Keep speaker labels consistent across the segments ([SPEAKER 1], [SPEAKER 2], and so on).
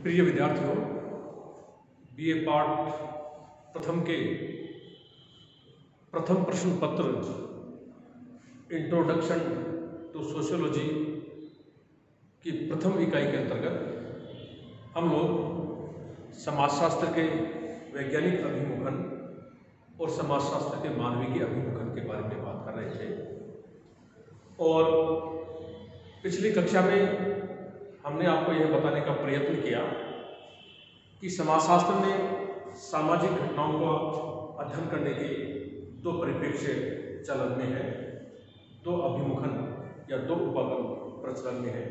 [SPEAKER 1] प्रिय विद्यार्थियों, BA part प्रथम के प्रथम प्रश्न पत्र इंट्रोडक्शन टू सोशियोलॉजी की प्रथम इकाई के अंतर्गत हम लोग समाजशास्त्र के वैज्ञानिक अभिमुखन और समाजशास्त्र के मानविकी अभिमुखन के बारे में बात कर रहे थे। और पिछली कक्षा में हमने आपको यह बताने का प्रयत्न किया कि समाजशास्त्र में सामाजिक घटनाओं का अध्ययन करने के दो परिप्रेक्ष्य चलन में है, दो अभिमुखन या दो उपागम प्रचलन में है।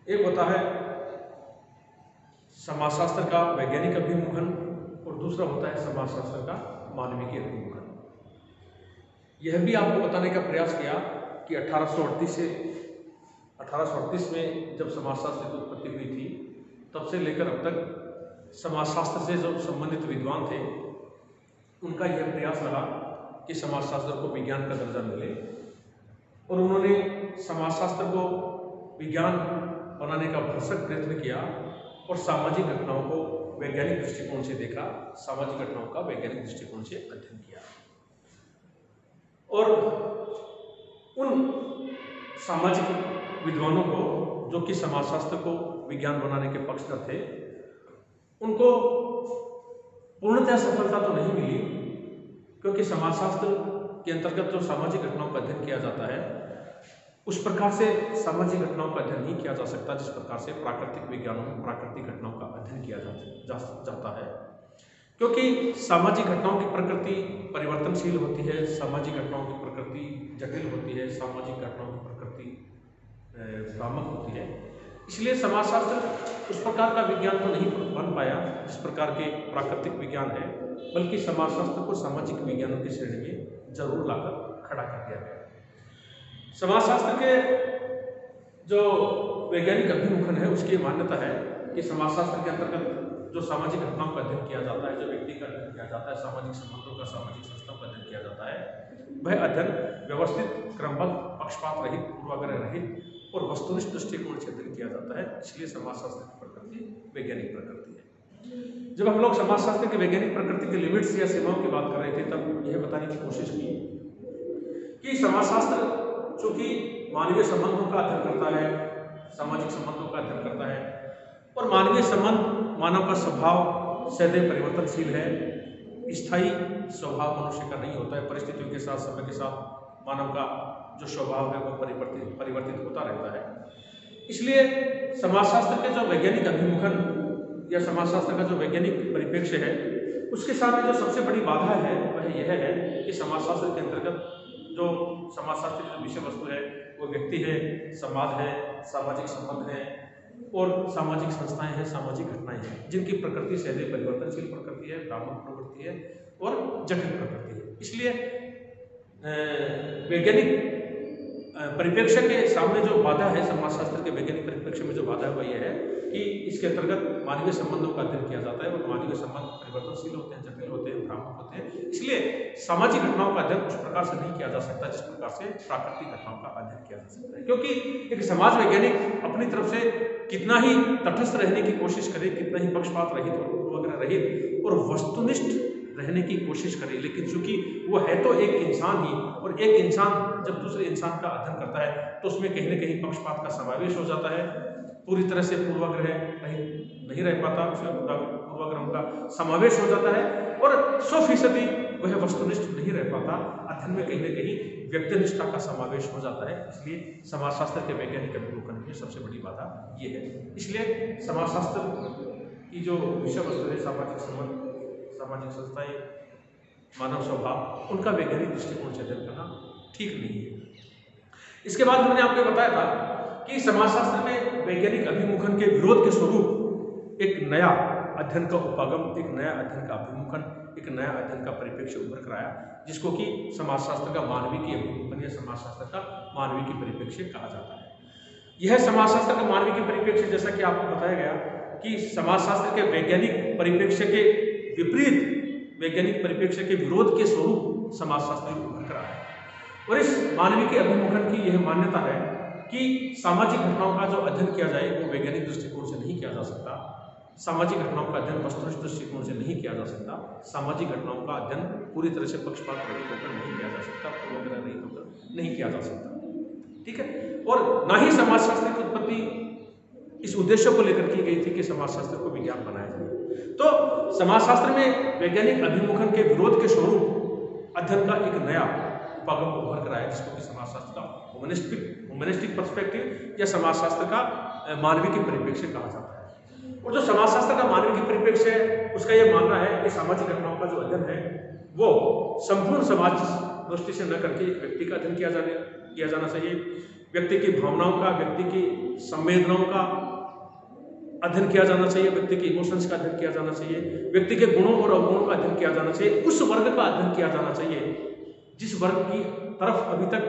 [SPEAKER 1] एक होता है समाजशास्त्र का वैज्ञानिक अभिमुखन और दूसरा होता है समाजशास्त्र का मानविकी अभिमुखन। यह भी आपको बताने का प्रयास किया कि 1838 में जब समाजशास्त्र की उत्पत्ति हुई थी, तब से लेकर अब तक समाजशास्त्र से जो संबंधित विद्वान थे, उनका यह प्रयास रहा कि समाजशास्त्र को विज्ञान का दर्जा मिले, और उन्होंने समाजशास्त्र को विज्ञान बनाने का भरसक प्रयत्न किया और सामाजिक घटनाओं को वैज्ञानिक दृष्टिकोण से देखा, सामाजिक घटनाओं का वैज्ञानिक दृष्टिकोण से अध्ययन किया। और उन सामाजिक विद्वानों को जो कि समाजशास्त्र को विज्ञान बनाने के पक्षधर थे, उनको पूर्णतः सफलता तो नहीं मिली, क्योंकि समाजशास्त्र के अंतर्गत जो सामाजिक घटनाओं का अध्ययन किया जाता है, उस प्रकार से सामाजिक घटनाओं का अध्ययन नहीं किया जा सकता जिस प्रकार से प्राकृतिक विज्ञानों में प्राकृतिक घटनाओं का अध्ययन किया जाता है। क्योंकि सामाजिक घटनाओं की प्रकृति परिवर्तनशील होती है, सामाजिक घटनाओं की प्रकृति जटिल होती है, सामाजिक घटनाओं की प्रकृति भ्रामक होती है। इसलिए समाजशास्त्र उस प्रकार का विज्ञान तो नहीं बन पाया जिस प्रकार के प्राकृतिक विज्ञान है, बल्कि समाजशास्त्र को सामाजिक विज्ञानों की श्रेणी में जरूर लाकर खड़ा कर दिया गया। समाजशास्त्र के जो वैज्ञानिक अभिमुखन है, उसकी मान्यता है कि समाजशास्त्र के अंतर्गत जो सामाजिक घटनाओं का अध्ययन किया जाता है, जो व्यक्ति का अध्ययन किया जाता है, सामाजिक संबंधों का, सामाजिक संस्थाओं का अध्ययन किया जाता है, वह अध्ययन व्यवस्थित, क्रमबद्ध, पक्षपात रहित, पूर्वाग्रह रहित और वस्तुनिष्ठ दृष्टिकोण से अध्ययन किया जाता है। इसलिए समाजशास्त्र की प्रकृति वैज्ञानिक प्रकृति है। जब हम लोग समाजशास्त्र की वैज्ञानिक प्रकृति के लिमिट्स या सीमाओं की बात कर रहे थे, तब यह बताने की कोशिश की कि समाजशास्त्र चूंकि मानवीय संबंधों का अध्ययन करता है, सामाजिक संबंधों का अध्ययन करता है, और मानवीय संबंध, मानव का स्वभाव सदैव परिवर्तनशील है, स्थायी स्वभाव मनुष्य का नहीं होता है। परिस्थितियों के साथ, समय के साथ मानव का जो स्वभाव है वो परिवर्तित होता रहता है। इसलिए समाजशास्त्र के जो वैज्ञानिक अभिमुखन या समाजशास्त्र का जो वैज्ञानिक परिप्रेक्ष्य है, उसके सामने जो सबसे बड़ी बाधा है वह यह है कि समाजशास्त्र के अंतर्गत जो समाजशास्त्र की जो विषय वस्तु है वो व्यक्ति है, समाज है, सामाजिक संबंध है और सामाजिक संस्थाएं हैं, सामाजिक घटनाएं हैं, जिनकी प्रकृति सदैव परिवर्तनशील प्रकृति है, भ्रामक प्रवृत्ति है और जटिल प्रकृति है। इसलिए वैज्ञानिक परिप्रेक्ष्य के सामने जो बाधा है, समाजशास्त्र के वैज्ञानिक परिप्रेक्ष्य में जो बाधा है वह यह है कि इसके अंतर्गत मानवीय संबंधों का अध्ययन किया जाता है और मानवीय संबंध परिवर्तनशील होते हैं, जटिल होते हैं, भ्रामक होते हैं। इसलिए सामाजिक घटनाओं का अध्ययन उस प्रकार से नहीं किया जा सकता जिस प्रकार से प्राकृतिक घटनाओं का अध्ययन किया जा सकता है। क्योंकि एक समाज वैज्ञानिक अपनी तरफ से कितना ही तटस्थ रहने की कोशिश करे, कितना ही पक्षपात रहित और पूर्वाग्रह रहित और वस्तुनिष्ठ रहने की कोशिश करे, लेकिन चूंकि वो है तो एक इंसान ही, और एक इंसान जब दूसरे इंसान का अध्ययन करता है तो उसमें कहीं न कहीं पक्षपात का समावेश हो जाता है, पूरी तरह से पूर्वाग्रह नहीं रह पाता, उसमें पूर्वाग्रह का समावेश हो जाता है और 100% वह वस्तुनिष्ठ नहीं रह पाता। अध्ययन में कहीं न कहीं व्यक्तिनिष्ठता का समावेश हो जाता है। इसलिए समाजशास्त्र के वैज्ञानिक अभिमुखन की सबसे बड़ी बाधा ये है। इसलिए समाजशास्त्र की जो विषय वस्तु है, सामाजिक संबंध, सामाजिक संस्थाएं, मानव स्वभाव, उनका वैज्ञानिक दृष्टिकोण से अध्ययन करना ठीक नहीं है। इसके बाद हमने आपको बताया था कि समाजशास्त्र में वैज्ञानिक अभिमुखन के विरोध के स्वरूप एक नया अध्ययन का उपागम, एक नया अध्ययन का अभिमुखन, एक नया अध्ययन का परिप्रेक्ष्य उभर कर आया, जिसको कि समाजशास्त्र का मानविकी अभिमुखन या समाजशास्त्र का मानविकी परिप्रेक्ष्य कहा जाता है। यह समाजशास्त्र का मानविकी परिप्रेक्ष्य, जैसा कि आपको बताया गया कि समाजशास्त्र के वैज्ञानिक परिप्रेक्ष्य के विपरीत वैज्ञानिक परिप्रेक्ष्य के विरोध के स्वरूप समाजशास्त्र उभर कर आया। और इस मानविकी अभिमुखन की यह मान्यता है कि सामाजिक घटनाओं का जो अध्ययन किया जाए वो वैज्ञानिक दृष्टिकोण से नहीं किया जा सकता, सामाजिक घटनाओं का अध्ययन वस्तुनिष्ठ दृष्टिकोण से नहीं किया जा सकता। सामाजिक घटनाओं का अध्ययन पूरी तरह से पक्षपात रहित होकर नहीं किया जा सकता, पूर्वाग्रह रहित होकर नहीं किया जा सकता। ठीक है। और ना ही समाजशास्त्र की उत्पत्ति इस उद्देश्य को लेकर की गई थी कि समाजशास्त्र को विज्ञान बनाया जाए। तो समाजशास्त्र में वैज्ञानिक अभिमुखन के विरोध के स्वरूप अध्ययन का एक नया उपागम उभर कर आया, जिसको कि समाजशास्त्र का ह्यूमनिस्टिक पर्सपेक्टिव या समाजशास्त्र का मानवीय परिप्रेक्ष्य कहा जाता है। और जो समाजशास्त्र का मानवीय परिप्रेक्ष्य है, उसका यह मानना है कि सामाजिक घटनाओं का जो अध्ययन है वो संपूर्ण समाज दृष्टि से न करके एक व्यक्ति का अध्ययन किया जाना चाहिए। व्यक्ति की भावनाओं का, व्यक्ति की संवेदनाओं का अध्ययन किया जाना चाहिए, व्यक्ति के इमोशंस का अध्ययन किया जाना चाहिए, व्यक्ति के गुणों और अवगुणों का अध्ययन किया जाना चाहिए, उस वर्ग का अध्ययन किया जाना चाहिए जिस वर्ग की तरफ अभी तक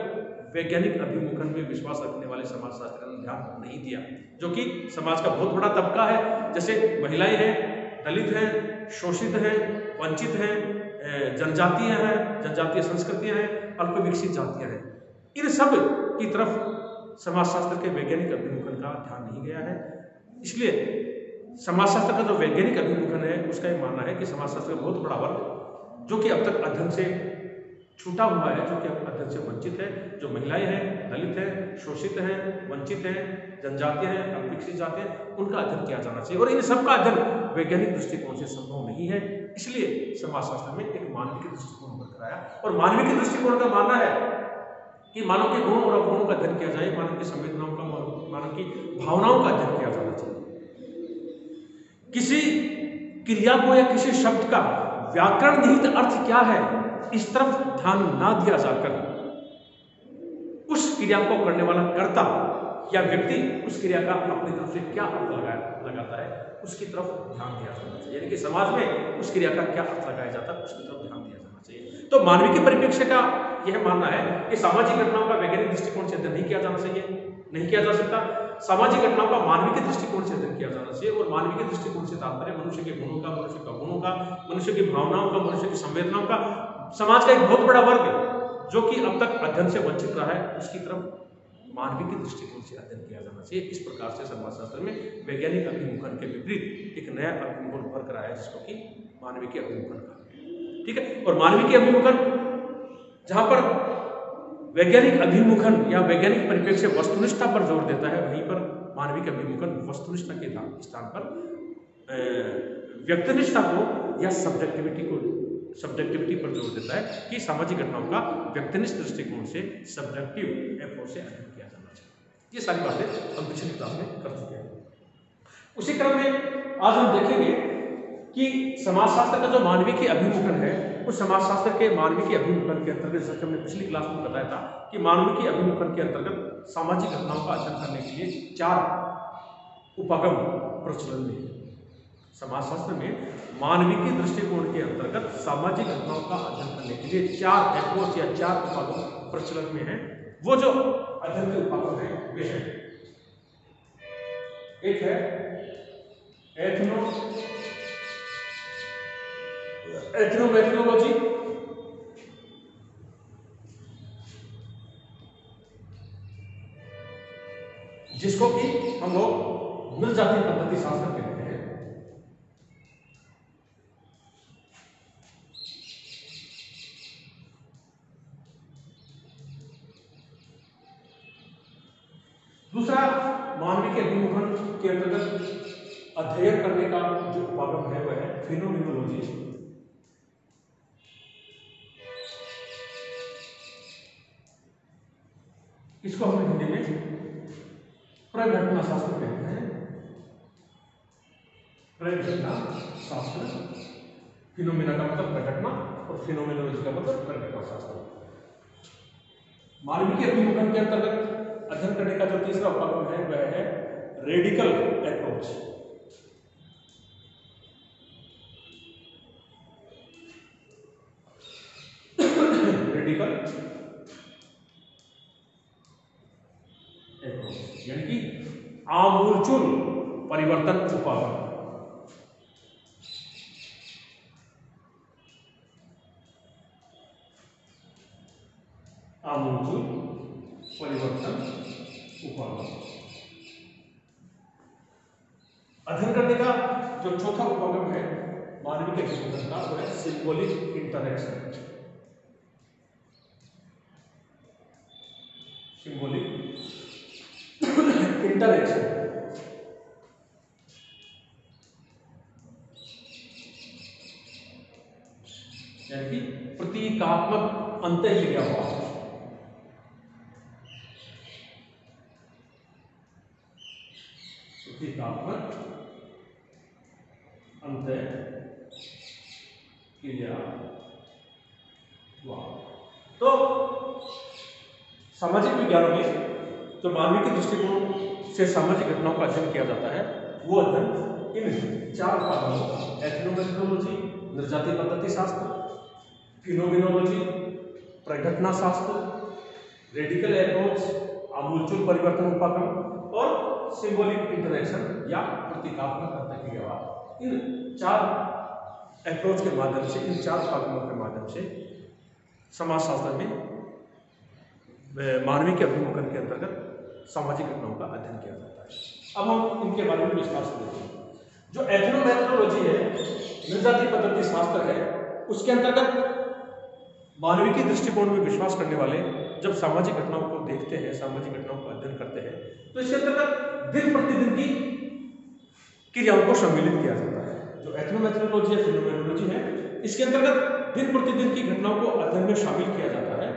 [SPEAKER 1] वैज्ञानिक अभिमुखन में विश्वास रखने वाले समाजशास्त्रियों ने ध्यान नहीं दिया, जो कि समाज का बहुत बड़ा तबका है। जैसे महिलाएं हैं, दलित हैं, शोषित हैं, वंचित हैं, जनजातीय हैं, जनजातीय संस्कृतियां हैं, अल्प विकसित जातियां हैं। इन सब की तरफ समाजशास्त्र के वैज्ञानिक अभिमुखन का ध्यान नहीं गया है। इसलिए समाजशास्त्र का जो वैज्ञानिक अभिमुखन है, उसका यह मानना है कि समाजशास्त्र का बहुत बड़ा वर्ग जो कि अब तक अध्ययन से छूटा हुआ है, जो कि अध्ययन से वंचित है, जो महिलाएं हैं, दलित हैं, शोषित हैं, वंचित हैं, जनजातीय हैं, अल्पविकसित जाति हैं, उनका अध्ययन किया जाना चाहिए। और इन सबका अध्ययन वैज्ञानिक दृष्टिकोण से संभव नहीं है। इसलिए समाजशास्त्र में एक मानविक दृष्टिकोण उभर आया, और मानविक दृष्टिकोण का मानना है कि मानव के गुणों और अवगुणों का अध्ययन किया जाए, मानव की संवेदनाओं का, मानव की भावनाओं का अध्ययन किया जाना चाहिए। किसी क्रिया को या किसी शब्द का व्याकरण निहित अर्थ क्या है, इस तरफ ध्यान ना दिया जाकर उस क्रिया को करने वाला कर्ता या व्यक्ति उस क्रिया का अपनी तरफ से क्या अर्थ लगाता है, उसकी तरफ ध्यान दिया जाना चाहिए। यानी कि समाज में उस क्रिया का क्या अर्थ लगाया जाता है, उसकी तरफ ध्यान दिया जाना चाहिए। तो मानविक परिप्रेक्ष्य का यह मानना है कि सामाजिक घटनाओं का वैज्ञानिक दृष्टिकोण से अध्ययन नहीं किया जाना चाहिए, नहीं किया जा सकता। सामाजिक घटनाओं का मानविक दृष्टिकोण से अध्ययन किया जाना चाहिए। और मानविक दृष्टिकोण से तात्पर्य मनुष्य के गुणों का, मनुष्य के गुणों का, मनुष्य की भावनाओं का, मनुष्य की संवेदनाओं का, समाज का एक बहुत बड़ा वर्ग जो कि अब तक अध्ययन से वंचित रहा है, उसकी तरफ मानविक दृष्टिकोण से अध्ययन किया जाना चाहिए। इस प्रकार से समाजशास्त्र में वैज्ञानिक अभिमुखन के विपरीत एक नया अभिमुखन उभर कर आया, जिसको कि मानविक अभिमुखन कहा। ठीक है। और मानविक अभिमुखन जहां पर वैज्ञानिक अभिमुखन या वैज्ञानिक परिप्रेक्ष्य वस्तुनिष्ठता पर जोर देता है, वहीं पर मानविक अभिमुखन वस्तुनिष्ठता के स्थान पर व्यक्तिनिष्ठता को या सब्जेक्टिविटी पर जोर देता है कि सामाजिक घटनाओं का व्यक्तिनिष्ठ दृष्टिकोण से, सब्जेक्टिव अप्रोच से अध्ययन किया जाना चाहिए। ये सारी बातें हम पिछली क्लास में कर चुके हैं। उसी क्रम में आज हम देखेंगे कि समाजशास्त्र का जो मानविक अभिमुखन है, उस समाजशास्त्र के मानविक अभिमुखन के अंतर्गत, जैसे हमने पिछली क्लास में बताया था कि मानविक अभिमुखन के अंतर्गत सामाजिक घटनाओं का अध्ययन करने के लिए 4 उपागम प्रचलन में है। समाजशास्त्र में मानविक दृष्टिकोण के अंतर्गत सामाजिक घटनाओं का अध्ययन करने के लिए 4 अप्रोच या 4 उपागम प्रचलन में है। वो जो अध्ययन के उपागम है वे है, एक है एथनोमेथनोलॉजी, जिसको कि हम लोग मूल जाति पद्धति शास्त्र कहते हैं। दूसरा मानविक अभिमुखन के अंतर्गत अध्ययन करने का जो उपागम है वह है फिनोमिनोलॉजी। इसको हम हिंदी में प्रघटना शास्त्र कहते हैं। प्रघटना शास्त्र, फिनोमिना का मतलब घटना और फिनोमिनोलॉजी का मतलब प्रघटना शास्त्र। मानविक अभिमुखन के अंतर्गत अध्ययन करने का जो तीसरा उपागम है वह है रेडिकल अप्रोच। रेडिकल अप्रोच यानी कि आमूलचूल परिवर्तन उपागम। आमूलचूल परिवर्तन उपागम। अध्ययन करने का जो चौथा उपक्रम है मानवीय के अभिमुखन का, वो है सिंबॉलिक इंटरेक्शन। सिंबॉलिक इंटरेक्शन यानी कि प्रतीकात्मक अंतःक्रिया हुआ। प्रतीकात्मक अंतःक्रिया हुआ। तो सामाजिक विज्ञानों में जो मानवीय के दृष्टिकोण से सामाजिक घटनाओं का अध्ययन किया जाता है, वो अध्ययन इन 4 भागों एथनोमेथोडोलॉजी, नृजाति पद्धति शास्त्र, फिनोमिनोलॉजी, प्रघटना शास्त्र, रेडिकल अप्रोच, आमूलचूल परिवर्तन उपागम और सिंबॉलिक इंटरेक्शन या प्रतीकात्मक अंतःक्रिया, इन 4 अप्रोच के माध्यम से, इन 4 भागों के माध्यम से समाजशास्त्र में मानवीय के अभिमुखन के अंतर्गत सामाजिक घटनाओं का अध्ययन किया जाता है। अब हम इनके बारे में विस्तार से देखें। जो एथनोमेथोडोलॉजी है, नृजाति पद्धति शास्त्र है, उसके अंतर्गत मानवीय के दृष्टिकोण में विश्वास करने वाले जब सामाजिक घटनाओं को देखते हैं, सामाजिक घटनाओं का अध्ययन करते हैं, तो इसके अंतर्गत दिन प्रतिदिन की क्रियाओं को सम्मिलित किया जाता है। जो एथनोमेथोडोलॉजी या फिनोमेनोलॉजी है, इसके अंतर्गत दिन प्रतिदिन की घटनाओं को अध्ययन में शामिल किया जाता है।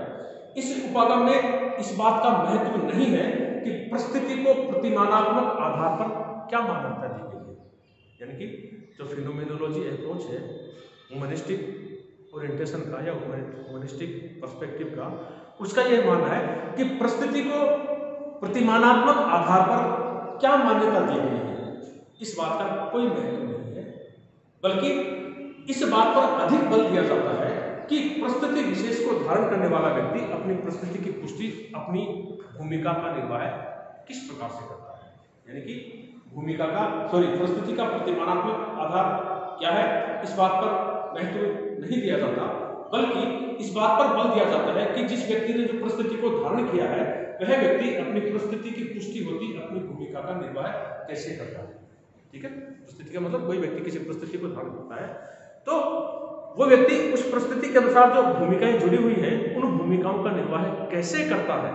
[SPEAKER 1] इस उपागम में इस बात का महत्व नहीं है कि परिस्थिति को प्रतिमानात्मक आधार पर क्या मान्यता दी गई है, यानी कि जो फिनोमेनोलॉजी अप्रोच है ह्यूमनिस्टिक ओरिएंटेशन का या ह्यूमनिस्टिक पर्सपेक्टिव का, उसका यह मानना है कि परिस्थिति को प्रतिमानात्मक आधार पर क्या मान्यता दी गई है, इस बात का कोई महत्व नहीं है, बल्कि इस बात पर अधिक बल दिया जाता है कि परिस्थिति विशेष को धारण करने वाला व्यक्ति अपनी परिस्थिति की पुष्टि अपनी भूमिका का निर्वाह किस प्रकार से करता है। यानी कि परिस्थिति का प्रतिमानात्मक आधार क्या है, इस बात पर महत्व नहीं दिया जाता, बल्कि इस बात पर बल दिया जाता है कि जिस व्यक्ति ने जो परिस्थिति को धारण किया है, वह व्यक्ति अपनी परिस्थिति की पुष्टि होती अपनी भूमिका का निर्वाह कैसे करता है। ठीक है, परिस्थिति का मतलब कोई व्यक्ति किसी परिस्थिति को धारण करता है, तो वो व्यक्ति उस परिस्थिति के अनुसार जो भूमिकाएं जुड़ी हुई हैं, उन भूमिकाओं का निर्वाह कैसे करता है,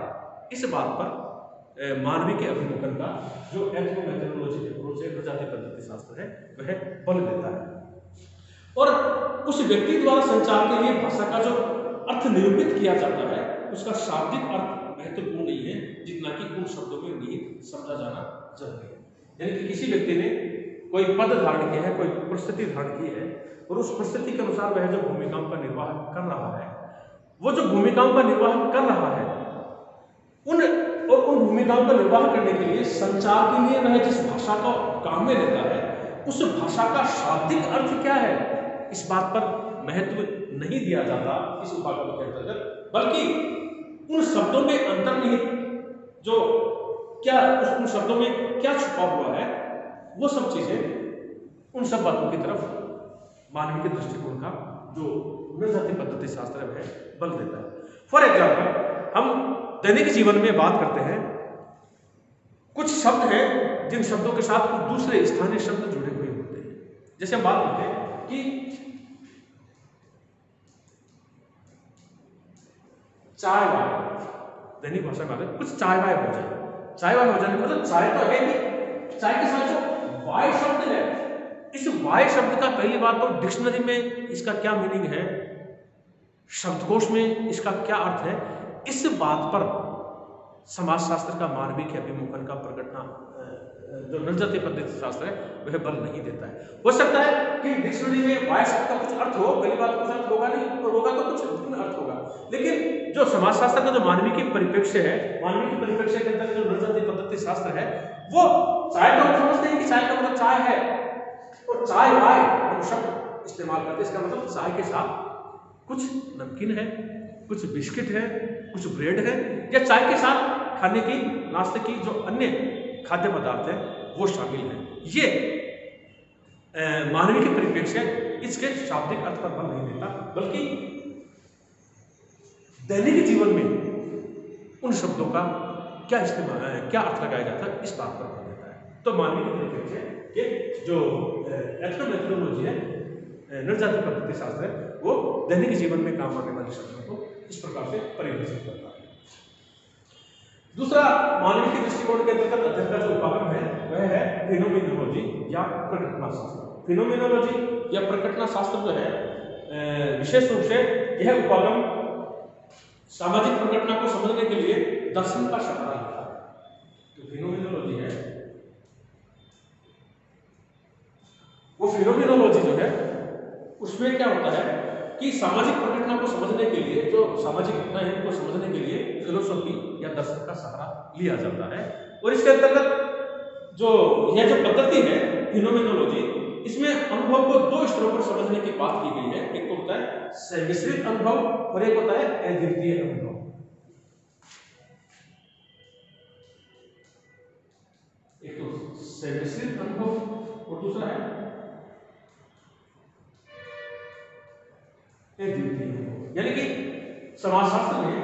[SPEAKER 1] इस बात पर मानवीय के अभिमुखन का जो एथनोमेथोडोलॉजी अप्रोच है, नृजाति पद्धति शास्त्र है, वह बल देता है। और उस व्यक्ति द्वारा संचार के लिए भाषा का जो अर्थ निरूपित किया जाता है, उसका शाब्दिक अर्थ महत्वपूर्ण नहीं है जितना कि उन शब्दों में निहित समझा जाना जरूरी है। यानी कि किसी व्यक्ति ने कोई पद धारण किया है, कोई परिस्थिति धारण की है, और उस परिस्थिति के अनुसार वह जो भूमिकाओं का निर्वाह कर रहा है, वो जो भूमिकाओं का निर्वाह कर रहा है, उन भूमिकाओं का निर्वाह करने के लिए संचार के लिए वह जिस भाषा को काम में लेता है, उस भाषा का शाब्दिक अर्थ क्या है, इस बात पर महत्व नहीं दिया जाता इस उपागम के अंतर्गत, बल्कि उन शब्दों में अंतर्निहित जो क्या उन शब्दों में क्या छुपा हुआ है, वो सब चीजें, उन सब बातों की तरफ मानवीय के दृष्टिकोण का जो नृजाति पद्धति शास्त्र है बल देता है। फॉर एग्जाम्पल, हम दैनिक जीवन में बात करते हैं, कुछ शब्द हैं जिन शब्दों के साथ कुछ दूसरे स्थानीय शब्द जुड़े हुए होते हैं। जैसे हम बात करते हैं कि चाय वाय, दैनिक भाषा में कुछ चाय वाय हो जाए, चाय वाय हो जाने मतलब चाय तो है ही, चाय के साथ जो वाय शब्द है, इस वाय शब्द का पहली बात तो डिक्शनरी में इसका क्या मीनिंग है, शब्दकोश में इसका क्या अर्थ है, इस बात पर समाजशास्त्र का मानवीय के अभिमुखन का प्रकटना जो नृजाति पद्धति शास्त्र है वह बल नहीं देता है। हो सकता है कि डिक्शनरी में वाय शब्द का कुछ अर्थ हो, पहली बात कुछ अर्थ होगा नहीं, और होगा तो कुछ भिन्न अर्थ होगा, लेकिन जो समाजशास्त्र का जो मानवीय की परिप्रेक्ष्य है, मानवीय की परिप्रेक्ष्य के अंदर जो नृजाति पद्धति शास्त्र है, वो चाय को समझते हैं कि चाय का मतलब चाय है, और चाय वाय हम शब्द इस्तेमाल करते हैं, इसका मतलब चाय के साथ कुछ नमकीन है, कुछ बिस्किट है, कुछ ब्रेड है, या चाय के साथ खाने की नाश्ते की जो अन्य खाद्य पदार्थ है वो शामिल है। ये मानवीय के परिप्रेक्ष्य इसके शाब्दिक अर्थ पर बल नहीं देता, बल्कि दैनिक जीवन में उन शब्दों का क्या इस्तेमाल है, क्या अर्थ लगाया जाता है, इस बात पर बल देता है। तो मानवीय के परिप्रेक्ष्य जो एथनोमेथोडोलॉजी है, नृजाति पद्धति शास्त्र है, वो दैनिक जीवन में काम आने वाले शब्दों को इस प्रकार से परिभाषित करता है। दूसरा मानवीय के दृष्टिकोण के अंतर्गत अध्ययन का जो उपागम है वह है फिनोमिनोलॉजी या प्रकटना शास्त्र। फिनोमिनोलॉजी या प्रकटना शास्त्र जो है विशेष रूप से यह उपागम सामाजिक प्रकटना को समझने के लिए दर्शन का सहारा लेता है। तो फिनोमिनोलॉजी है, वो फिनोमिनोलॉजी जो है उसमें क्या होता है कि सामाजिक प्रकटना को समझने के लिए, जो सामाजिक घटना है उनको समझने के लिए फिलोसॉफी या दर्शन का सहारा लिया जाता है। और इसके अंतर्गत जो यह जो पद्धति है फिनोमिनोलॉजी, इसमें अनुभव को दो स्तरों पर समझने की बात की गई है। एक तो होता है मिश्रित अनुभव और एक होता है अद्वितीय अनुभव। एक तो मिश्रित अनुभव और दूसरा है यानी कि समाजशास्त्र में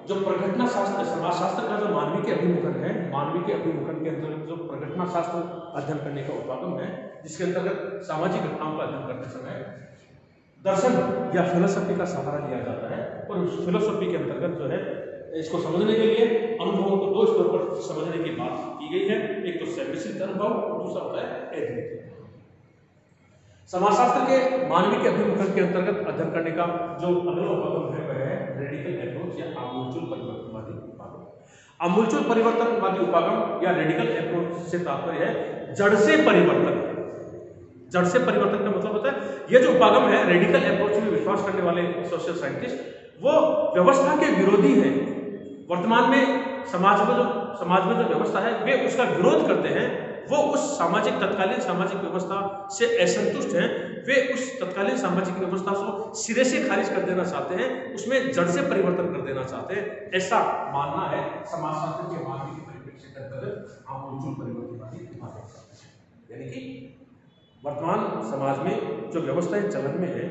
[SPEAKER 1] जो प्रकटना शास्त्र, समाजशास्त्र का जो मानवीय के अभिमुखन है, मानवीय के अभिमुखन के अंतर्गत जो प्रकटना शास्त्र अध्ययन करने का उपागम है, जिसके अंतर्गत सामाजिक घटनाओं का अध्ययन करते समय दर्शन या फिलोसफी का सहारा लिया जाता है। और फिलोसफी के अंतर्गत जो है इसको समझने के लिए अनुभवों को दो स्तर पर समझने की बात की गई है। एक तो मिश्रित अनुभव और दूसरा होता है अद्वितीय। समाजशास्त्र के मानवीय के अभिमुखन के अंतर्गत अध्ययन करने का जो अगला उपागम है वह है रेडिकल अप्रोच या आमूलचूल परिवर्तनवादी उपागम। आमूलचूल परिवर्तनवादी उपागम या रेडिकल अप्रोच से तात्पर्य है जड़ से परिवर्तन। जड़ से परिवर्तन का मतलब होता है यह जो उपागम है, रेडिकल अप्रोच में विश्वास करने वाले सोशल साइंटिस्ट वो व्यवस्था के विरोधी हैं। वर्तमान में समाज में जो व्यवस्था है वे उसका विरोध करते हैं। वो उस तत्कालीन सामाजिक व्यवस्था से असंतुष्ट हैं। वे उस तत्कालीन सामाजिक व्यवस्था को सिरे से खारिज कर देना चाहते हैं, उसमें जड़ से परिवर्तन कर देना चाहते हैं, ऐसा मानना है समाजशास्त्र के मानवीय के परिप्रेक्ष्य के अंतर्गत आमूलचूल परिवर्तनवादी उपागम। यानी कि वर्तमान समाज में जो व्यवस्थाएं चलन में है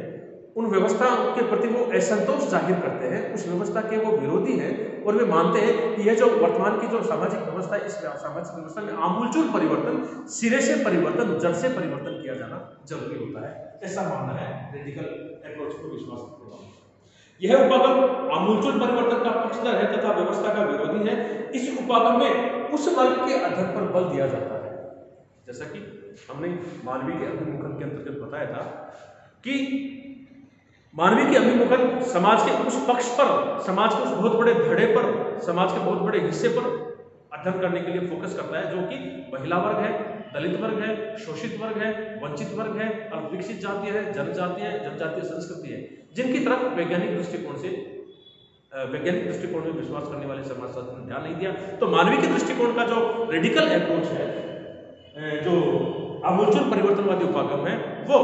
[SPEAKER 1] उन व्यवस्था के प्रति वो असंतोष जाहिर करते हैं, उस व्यवस्था के वो विरोधी हैं और वे मानते हैं कि यह जो वर्तमान की जो सामाजिक व्यवस्था है, इस सामाजिक व्यवस्था में आमूलचूल परिवर्तन, सिरे से परिवर्तन, जड़ से परिवर्तन किया जाना जरूरी होता है, ऐसा मानना है रेडिकल अप्रोच को विश्वास करते हैं। यह उपागम आमूलचूल परिवर्तन का पक्षधर है तथा व्यवस्था का विरोधी है। इस उपागम में उस वर्ग के अध्ययन पर बल दिया जाता है, जैसा कि हमने मानवीय के अभिमुखन के अंतर्गत बताया था कि मानवीय के अभिमुखन समाज के उस पक्ष पर, समाज के उस बहुत बड़े धड़े पर, समाज के बहुत बड़े हिस्से पर अध्ययन करने के लिए फोकस करता है, जो कि महिला वर्ग है, दलित वर्ग है, शोषित वर्ग है, वंचित वर्ग है, अल्पविकसित जातीय है, जनजातीय है, जनजातीय संस्कृति है, जिनकी तरफ वैज्ञानिक दृष्टिकोण में विश्वास करने वाले समाजशास्त्र ने ध्यान नहीं दिया। तो मानवीय के दृष्टिकोण का जो रेडिकल अप्रोच है, जो आमूलचूल परिवर्तनवादी उपागम है, वो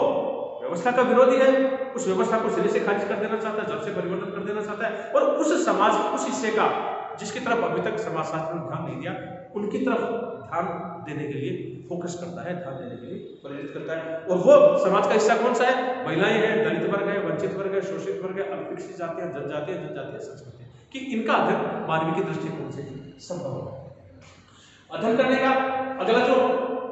[SPEAKER 1] व्यवस्था का विरोधी है, उस व्यवस्था को सिरे से खारिज कर देना चाहता है, जड़ से परिवर्तन कर देना चाहता है और उस समाज के उस हिस्से का जिसकी तरफ अभी तक समाजशास्त्र ने ध्यान नहीं दिया, उनकी तरफ ध्यान देने के लिए फोकस करता है, ध्यान देने के लिए प्रेरित करता है। और वो समाज का हिस्सा कौन सा है? महिलाएं हैं, दलित वर्ग है, वंचित वर्ग है, शोषित वर्ग है, अल्पविकसित जाति है, जनजातीय संस्कृति, कि इनका अध्ययन मानवीय के दृष्टिकोण से संभव है। अध्ययन करने का अगला जो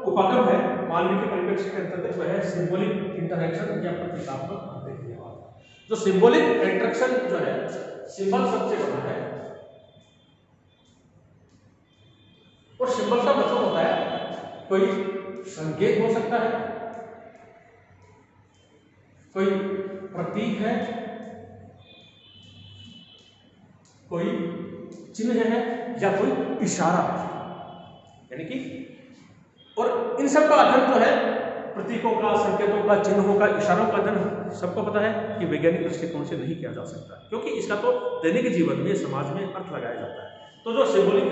[SPEAKER 1] उपागम है मानवीय के परिप्रेक्ष्य के अंतर्गत वह है सिंबॉलिक इंटरैक्शन या प्रतीकात्मक अंतर्क्रियावाद। जो सिंबॉलिक इंटरैक्शन जो है, सिंबल सबसे बना है और सिंबल का मतलब होता है कोई संकेत हो सकता है, कोई प्रतीक है, कोई चिन्ह है या कोई इशारा है। यानी कि और इन सब का अध्ययन जो है प्रतीकों का, संकेतों का, चिन्हों का, इशारों का अध्ययन सबको पता है कि वैज्ञानिक दृष्टिकोण से नहीं किया जा सकता, क्योंकि इसका तो दैनिक जीवन में, समाज में अर्थ लगाया जाता है। तो जो सिंबॉलिक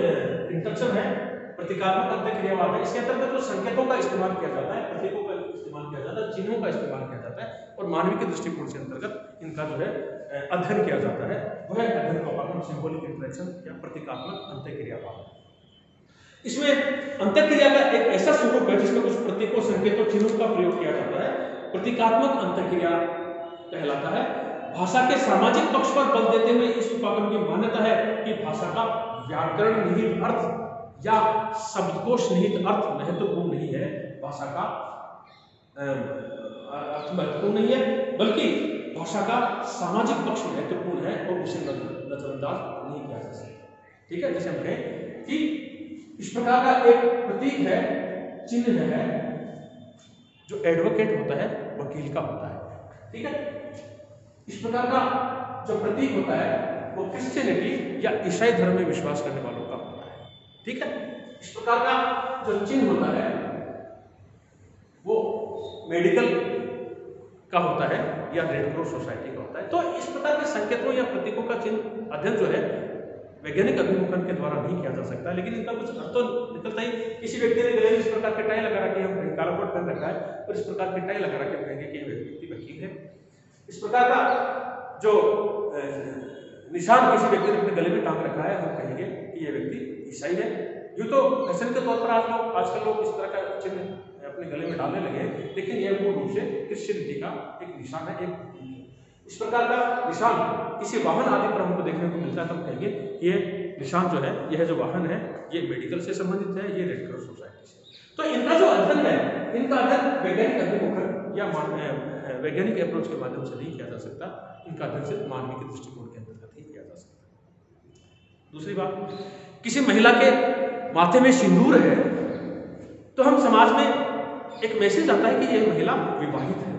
[SPEAKER 1] इंटरैक्शन है, प्रतीकात्मक अंतर्क्रियावाद है, इसके अंतर्गत जो संकेतों का इस्तेमाल किया जाता है, प्रतीकों का इस्तेमाल किया जाता है, चिन्हों का इस्तेमाल किया जाता है और मानवीय के दृष्टिकोण से अंतर्गत इनका जो है अध्ययन किया जाता है, वह अध्ययन का उपागम सिंबॉलिक इंटरैक्शन या प्रतीकात्मक अंतर्क्रियावाद है। इसमें अंतर्क्रिया का एक ऐसा स्वरूप है जिसमें कुछ प्रतीकों, संकेतों, चिन्हों का प्रयोग किया जाता है, प्रतीकात्मक अंतर्क्रिया कहलाता है। भाषा के सामाजिक पक्ष पर बल देते हुए इस उपागम की मान्यता है कि भाषा का व्याकरण निहित अर्थ या शब्दकोश निहित अर्थ महत्वपूर्ण नहीं है, भाषा का अर्थ महत्वपूर्ण नहीं है, बल्कि भाषा का सामाजिक पक्ष महत्वपूर्ण है और उसे नजरअंदाज नहीं किया जा सकता। ठीक है, जैसे हम कहें कि इस प्रकार का एक प्रतीक है, चिन्ह है, जो एडवोकेट होता है, वकील का होता है। ठीक है, इस प्रकार का जो प्रतीक होता है वो क्रिश्चियनिटी या ईसाई धर्म में विश्वास करने वालों का होता है। ठीक है, इस प्रकार का जो चिन्ह होता है वो मेडिकल का होता है या रेड क्रॉस सोसाइटी का होता है। तो इस प्रकार के संकेतों या प्रतीकों का चिन्ह अध्ययन जो है वैज्ञानिक अभिमुखन के द्वारा नहीं किया जा सकता, लेकिन इनका कुछ अर्थ तो निकलता ही। किसी व्यक्ति ने गले में इस प्रकार के टाई लगा रखी है, हम काला कोट पहन रखा है और इस प्रकार के टाई लगा रखे कहेंगे कि व्यक्ति वकील है। इस प्रकार का जो निशान किसी व्यक्ति ने अपने गले में टांग रखा है, हम कहेंगे कि यह व्यक्ति ईसाई है। यूँ तो फैशन के तौर पर आजकल लोग इस तरह का चिन्ह अपने गले में डालने लगे, लेकिन यह मूल रूप से क्रिश्चियनिटी का एक निशान है, एक प्रतीक है। इस प्रकार का निशान किसी वाहन आदि पर हमको देखने को मिलता है, तो हम कहेंगे कि ये निशान जो है, यह जो वाहन है, ये मेडिकल से संबंधित है, ये रेड क्रॉस सोसाइटी से। तो इनका जो अध्ययन है, इनका अध्ययन वैज्ञानिक अभिमुखन या वैज्ञानिक अप्रोच के माध्यम से नहीं किया जा सकता, इनका अध्ययन सिर्फ मानवीय के दृष्टिकोण के अंतर्गत ही किया जा सकता। दूसरी बात, किसी महिला के माथे में सिंदूर है तो हम समाज में एक मैसेज आता है कि यह महिला विवाहित है।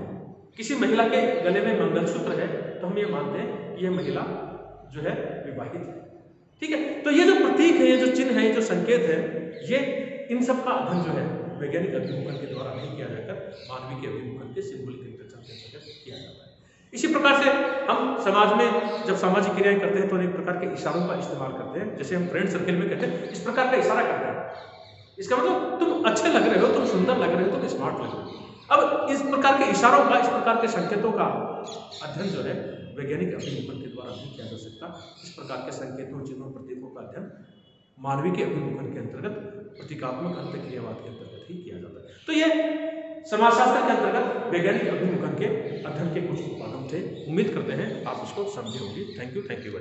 [SPEAKER 1] किसी महिला के गले में मंगलसूत्र है तो हम ये मानते हैं कि यह महिला जो है विवाहित है। ठीक है, तो ये जो प्रतीक है, ये जो चिन्ह है, ये जो संकेत है, ये इन सब का अध्ययन जो है वैज्ञानिक अभिमुखन के द्वारा नहीं किया जाकर मानवीय के अभिमुखन के सिंबॉलिक इंटरेक्शन के अंतर्गत किया जाता है। इसी प्रकार से हम समाज में जब सामाजिक क्रियाएं करते हैं तो अनेक प्रकार के इशारों का इस्तेमाल करते हैं। जैसे हम फ्रेंड सर्कल में कहते हैं, इस प्रकार का इशारा करते हैं, इसका मतलब तुम अच्छे लग रहे हो, तुम सुंदर लग रहे हो, तुम स्मार्ट लग रहे हो। अब इस प्रकार के इशारों का, इस प्रकार के संकेतों का अध्ययन जो है वैज्ञानिक अभिमुखन के द्वारा नहीं किया जा सकता। इस प्रकार के संकेतों, चिन्हों, प्रतीकों का अध्ययन मानवीय के अभिमुखन के अंतर्गत, प्रतीकात्मक अंतःक्रियावाद के अंतर्गत ही किया जाता है। तो ये समाजशास्त्र के अंतर्गत वैज्ञानिक अभिमुखन के अध्ययन के कुछ उपागम थे। उम्मीद करते हैं आप इसको समझे होंगे। Thank you.